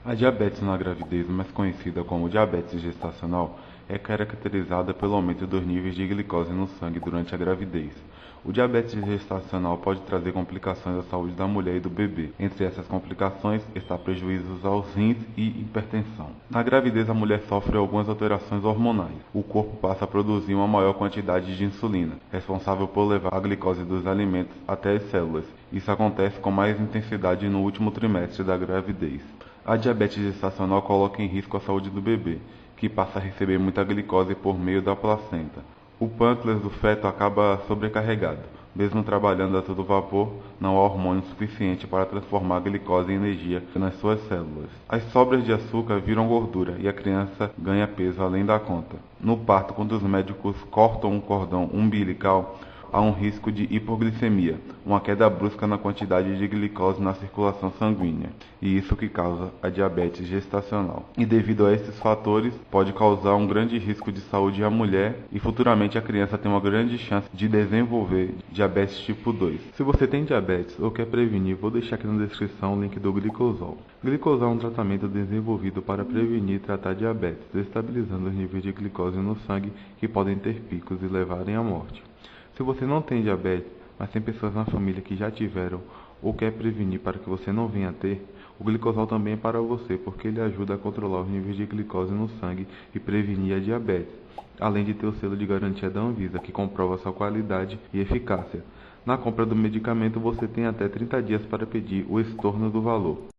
A diabetes na gravidez, mais conhecida como diabetes gestacional, é caracterizada pelo aumento dos níveis de glicose no sangue durante a gravidez. O diabetes gestacional pode trazer complicações à saúde da mulher e do bebê. Entre essas complicações está prejuízos aos rins e hipertensão. Na gravidez, a mulher sofre algumas alterações hormonais. O corpo passa a produzir uma maior quantidade de insulina, responsável por levar a glicose dos alimentos até as células. Isso acontece com mais intensidade no último trimestre da gravidez. A diabetes gestacional coloca em risco a saúde do bebê, que passa a receber muita glicose por meio da placenta. O pâncreas do feto acaba sobrecarregado. Mesmo trabalhando a todo vapor, não há hormônio suficiente para transformar a glicose em energia nas suas células. As sobras de açúcar viram gordura e a criança ganha peso além da conta. No parto, quando os médicos cortam o cordão umbilical, há um risco de hipoglicemia, uma queda brusca na quantidade de glicose na circulação sanguínea, e isso que causa a diabetes gestacional. E devido a esses fatores, pode causar um grande risco de saúde à mulher e futuramente a criança tem uma grande chance de desenvolver diabetes tipo 2. Se você tem diabetes ou quer prevenir, vou deixar aqui na descrição o link do Glicosol. Glicosol é um tratamento desenvolvido para prevenir e tratar diabetes, estabilizando os níveis de glicose no sangue que podem ter picos e levarem à morte. Se você não tem diabetes, mas tem pessoas na família que já tiveram ou quer prevenir para que você não venha a ter, o glicosol também é para você, porque ele ajuda a controlar os níveis de glicose no sangue e prevenir a diabetes, além de ter o selo de garantia da Anvisa, que comprova sua qualidade e eficácia. Na compra do medicamento, você tem até 30 dias para pedir o estorno do valor.